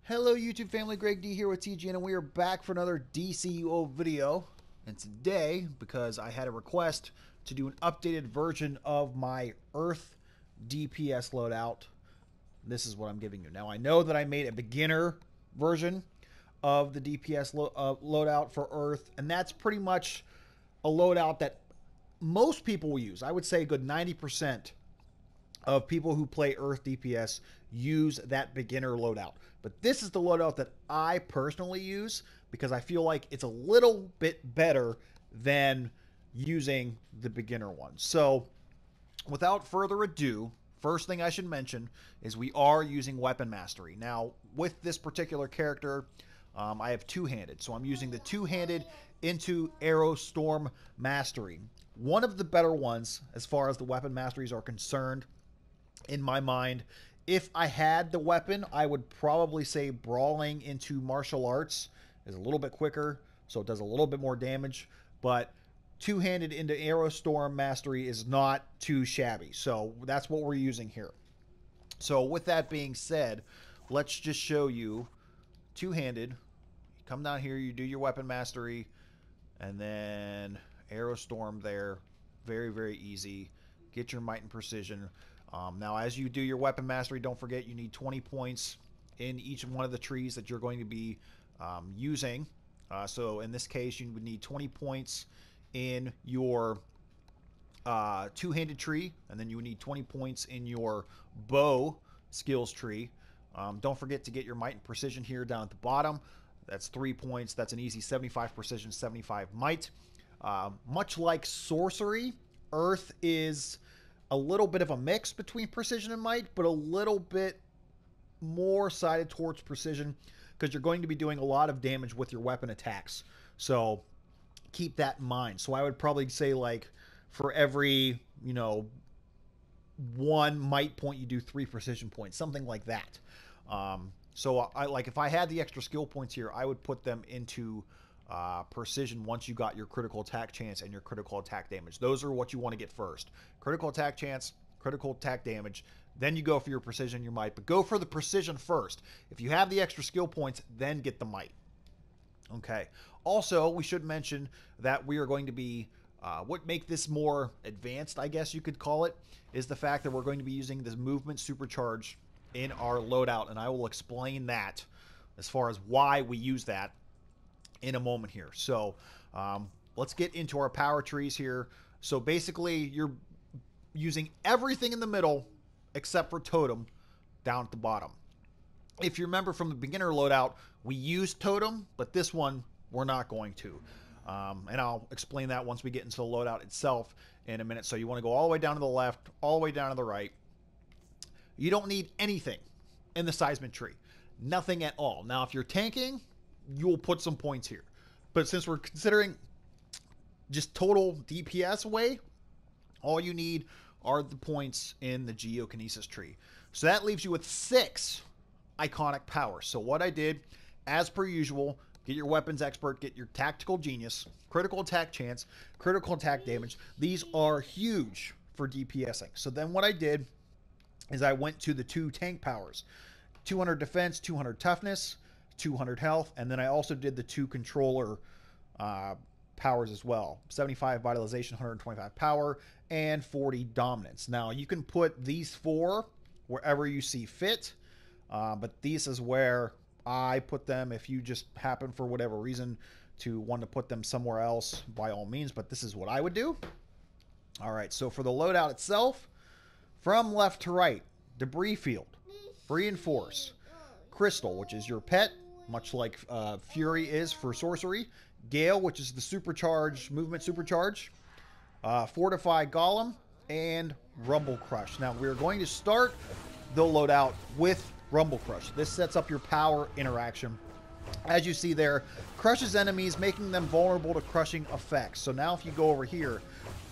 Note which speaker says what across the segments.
Speaker 1: Hello YouTube family, Greg D here with TGN, and we are back for another DCUO video. And today, because I had a request to do an updated version of my Earth DPS loadout, this is what I'm giving you. Now I know that I made a beginner version of the DPS loadout for Earth, and that's pretty much a loadout that most people will use. I would say a good 90% of people who play Earth DPS use that beginner loadout. But this is the loadout that I personally use because I feel like it's a little bit better than using the beginner one. So without further ado, first thing I should mention is we are using weapon mastery. Now with this particular character, I have two-handed. So I'm using the two-handed into Arrow Storm Mastery. One of the better ones as far as the weapon masteries are concerned. In my mind, if I had the weapon, I would probably say brawling into martial arts is a little bit quicker, so it does a little bit more damage, but two-handed into Arrow Storm Mastery is not too shabby, so that's what we're using here. So with that being said, let's just show you two-handed. You come down here, you do your weapon mastery, and then Arrow Storm there. Very, very easy. Get your might and precision. Now, as you do your weapon mastery, don't forget you need 20 points in each one of the trees that you're going to be using. So in this case, you would need 20 points in your two-handed tree, and then you would need 20 points in your bow skills tree. Don't forget to get your might and precision here down at the bottom. That's 3 points. That's an easy 75 precision, 75 might. Much like sorcery, Earth is a little bit of a mix between precision and might, but a little bit more sided towards precision because you're going to be doing a lot of damage with your weapon attacks. So keep that in mind. So I would probably say, like, for every, you know, 1 might point, you do 3 precision points, something like that. So I like, if I had the extra skill points here, I would put them into precision once you got your critical attack chance and your critical attack damage. Those are what you want to get first. Critical attack chance, critical attack damage, then you go for your precision, your might, but go for the precision first. If you have the extra skill points, then get the might. Okay. Also, we should mention that we are going to be, what make this more advanced, I guess you could call it, is the fact that we're going to be using this movement supercharge in our loadout, and I will explain that as far as why we use that in a moment here. So let's get into our power trees here. So basically you're using everything in the middle except for totem down at the bottom. If you remember from the beginner loadout, we used totem, but this one we're not going to. And I'll explain that once we get into the loadout itself in a minute. So you want to go all the way down to the left, all the way down to the right. You don't need anything in the seismic tree. Nothing at all. Now, if you're tanking, you'll put some points here. But since we're considering just total DPS away, all you need are the points in the Geokinesis tree. So that leaves you with 6 iconic powers. So what I did, as per usual, get your weapons expert, get your tactical genius, critical attack chance, critical attack damage. These are huge for DPSing. So then what I did is I went to the 2 tank powers. 200 defense, 200 toughness, 200 health, and then I also did the 2 controller powers as well. 75 vitalization, 125 power, and 40 dominance. Now, you can put these 4 wherever you see fit, but this is where I put them. If you just happen, for whatever reason, to want to put them somewhere else, by all means, but this is what I would do. All right, so for the loadout itself, from left to right, debris field, reinforce, crystal, which is your pet, much like Fury is for sorcery, Gale, which is the supercharge, movement supercharge, Fortify Golem, and Rumble Crush. Now, we're going to start the loadout with Rumble Crush. This sets up your power interaction. As you see there, crushes enemies, making them vulnerable to crushing effects. So now if you go over here,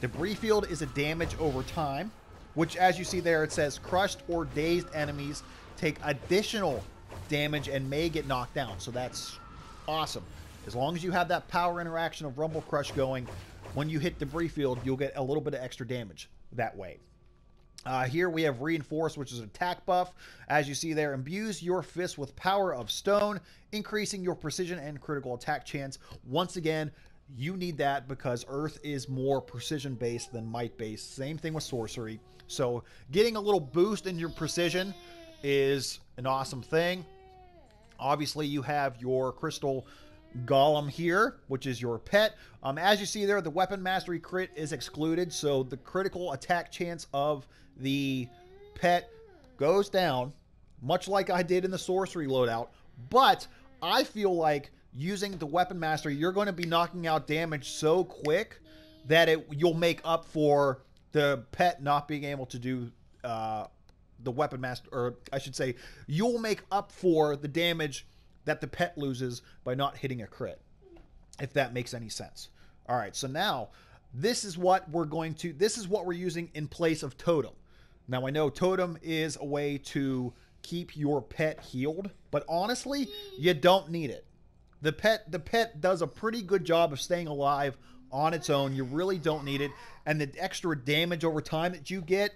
Speaker 1: debris field is a damage over time, which, as you see there, it says crushed or dazed enemies take additional damage and may get knocked down. So that's awesome. As long as you have that power interaction of Rumble Crush going, when you hit debris field, you'll get a little bit of extra damage that way. Here we have Reinforce, which is an attack buff. As you see there, imbues your fist with power of stone, increasing your precision and critical attack chance. Once again, you need that because Earth is more precision-based than might-based. Same thing with sorcery. So getting a little boost in your precision is an awesome thing. Obviously, you have your crystal golem here, which is your pet. As you see there, the weapon mastery crit is excluded, so the critical attack chance of the pet goes down, much like I did in the sorcery loadout. But I feel like using the weapon mastery, you're going to be knocking out damage so quick that you'll make up for the pet not being able to do the weapon master, or I should say, you'll make up for the damage that the pet loses by not hitting a crit, if that makes any sense. All right, so now this is what we're using in place of totem. Now I know totem is a way to keep your pet healed, but honestly, you don't need it. The pet does a pretty good job of staying alive on its own. You really don't need it, and the extra damage over time that you get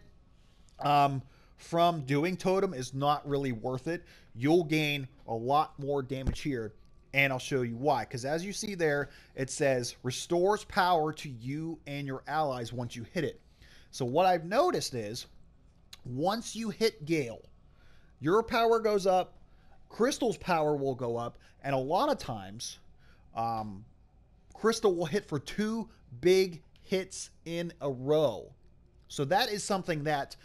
Speaker 1: from doing totem is not really worth it. You'll gain a lot more damage here, and I'll show you why. Because as you see there, it says restores power to you and your allies once you hit it. So what I've noticed is once you hit Gale, your power goes up, Crystal's power will go up, and a lot of times Crystal will hit for 2 big hits in a row. So that is something that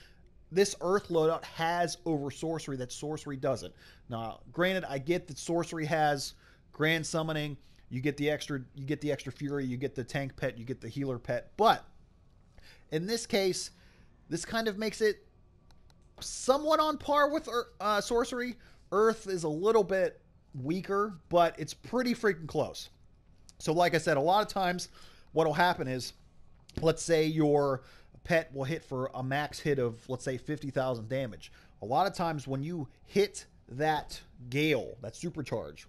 Speaker 1: this Earth loadout has over sorcery that sorcery doesn't. Now, granted, I get that sorcery has grand summoning. You get the extra fury, you get the tank pet, you get the healer pet. But in this case, this kind of makes it somewhat on par with sorcery. Earth is a little bit weaker, but it's pretty freaking close. So like I said, a lot of times what will happen is, let's say your pet will hit for a max hit of, let's say, 50,000 damage. A lot of times when you hit that Gale, that supercharge,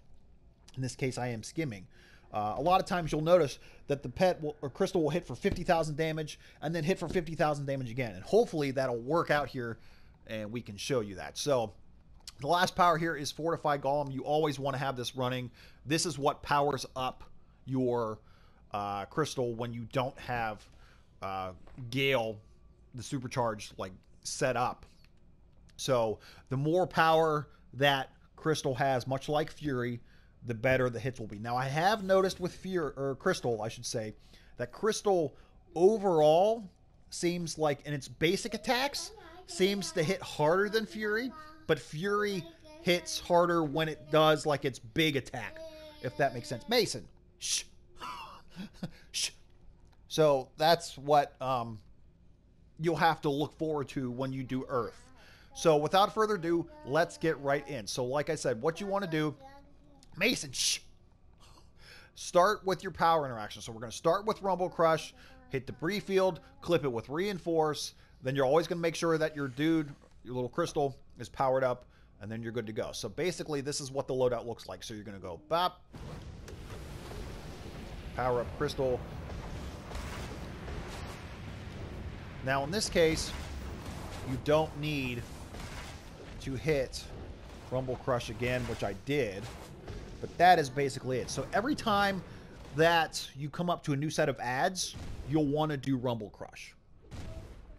Speaker 1: in this case I am skimming, a lot of times you'll notice that the pet or crystal will hit for 50,000 damage and then hit for 50,000 damage again. And hopefully that'll work out here and we can show you that. So the last power here is Fortified Golem. You always want to have this running. This is what powers up your crystal when you don't have Gale, the supercharge, like set up. So the more power that crystal has, much like Fury, the better the hits will be. Now I have noticed with Fury, or crystal I should say, that crystal overall seems like in its basic attacks seems to hit harder than Fury, but Fury hits harder when it does like its big attack, if that makes sense. Mason, shh. Shh. So that's what you'll have to look forward to when you do Earth. So without further ado, let's get right in. So like I said, what you want to do, Mason, shh. Start with your power interaction. So we're going to start with Rumble Crush, hit debris field, clip it with Reinforce. Then you're always going to make sure that your dude, your little crystal, is powered up, and then you're good to go. So basically, this is what the loadout looks like. So you're going to go bop, power up crystal. Now in this case, you don't need to hit Rumble Crush again, which I did, but that is basically it. So every time that you come up to a new set of ads, you'll want to do Rumble Crush.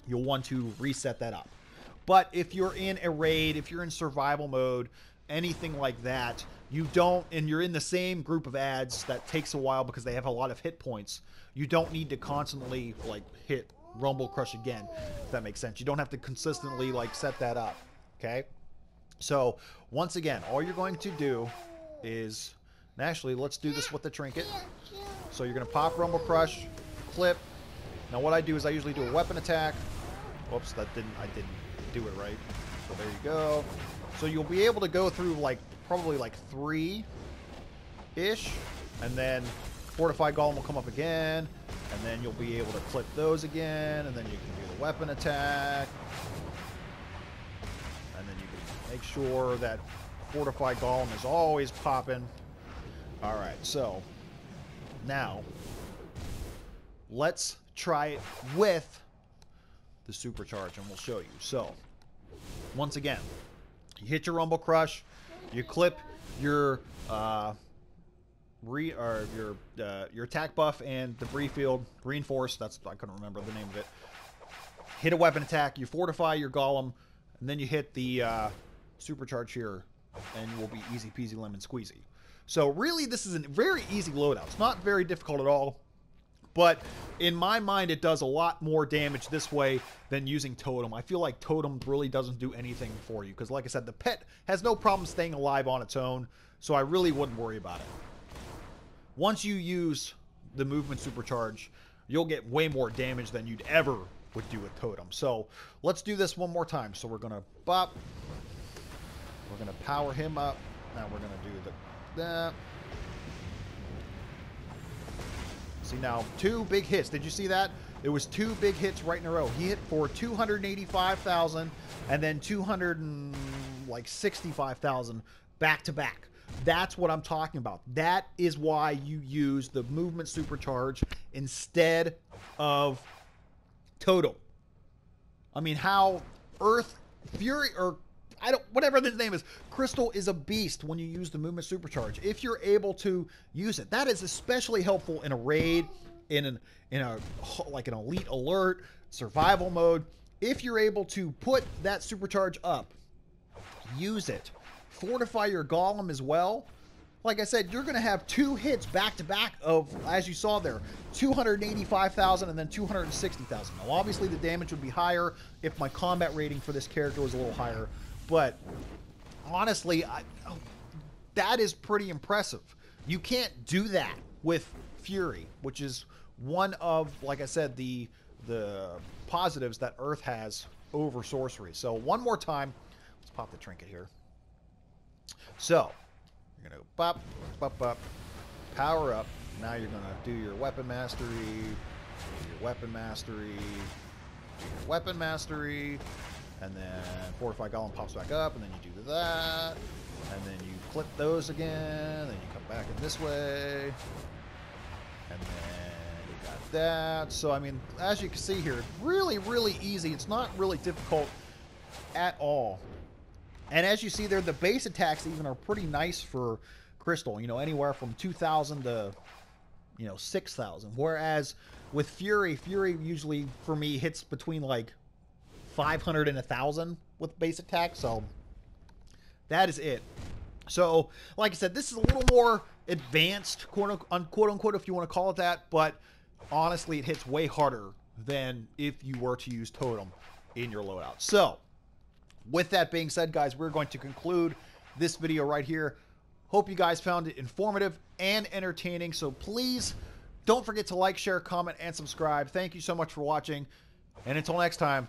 Speaker 1: You'll want to reset that up. But if you're in a raid, if you're in survival mode, anything like that, you don't, and you're in the same group of ads that takes a while because they have a lot of hit points, you don't need to constantly like hit Rumble Crush again, if that makes sense. You don't have to consistently like set that up. Okay, so once again, all you're going to do is, and actually let's do this with the trinket. So you're going to pop Rumble Crush, clip. Now what I do is I usually do a weapon attack. Whoops, I didn't do it right. So there you go. So you'll be able to go through like probably like 3-ish, and then Fortified Golem will come up again, and then you'll be able to clip those again, and then you can do the weapon attack, and then you can make sure that Fortified Golem is always popping. All right, so now let's try it with the supercharge, and we'll show you. So, once again, you hit your Rumble Crush, you clip your your attack buff and debris field reinforced. I couldn't remember the name of it. Hit a weapon attack, you fortify your golem, and then you hit the supercharge here, and you will be easy peasy lemon squeezy. So really, this is a very easy loadout. It's not very difficult at all, but in my mind, it does a lot more damage this way than using Totem. I feel like Totem really doesn't do anything for you, because like I said, the pet has no problem staying alive on its own, so I really wouldn't worry about it. Once you use the movement supercharge, you'll get way more damage than you'd ever would do with Totem. So let's do this one more time. So we're gonna bop, we're gonna power him up. Now we're gonna do that. See, now 2 big hits. Did you see that? It was 2 big hits right in a row. He hit for 285,000 and then 265,000 back to back. That's what I'm talking about. That is why you use the movement supercharge instead of Totem. I mean, how Earth Fury, or whatever his name is, Crystal is a beast when you use the movement supercharge. If you're able to use it, that is especially helpful in a raid, in like an elite alert, survival mode. If you're able to put that supercharge up, use it, fortify your golem as well. Like I said, you're going to have 2 hits back to back of, as you saw there, 285,000 and then 260,000. Now, obviously, the damage would be higher if my combat rating for this character was a little higher. But honestly, that is pretty impressive. You can't do that with Fury, which is one of, like I said, the positives that Earth has over sorcery. So one more time, let's pop the trinket here. So you're gonna go bop, bop, bop, power up. Now you're gonna do your weapon mastery, your weapon mastery, your weapon mastery, and then fortify golem pops back up, and then you do that, and then you clip those again, then you come back in this way, and then you got that. So I mean, as you can see here, really, really easy. It's not really difficult at all. And as you see there, the base attacks even are pretty nice for Crystal. You know, anywhere from 2,000 to, 6,000. Whereas with Fury usually for me hits between like 500 and 1,000 with base attack. So that is it. So like I said, this is a little more advanced, quote unquote, if you want to call it that. But honestly, it hits way harder than if you were to use Totem in your loadout. So with that being said, guys, we're going to conclude this video right here. Hope you guys found it informative and entertaining. So please don't forget to like, share, comment, and subscribe. Thank you so much for watching. And until next time,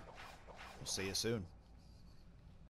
Speaker 1: we'll see you soon.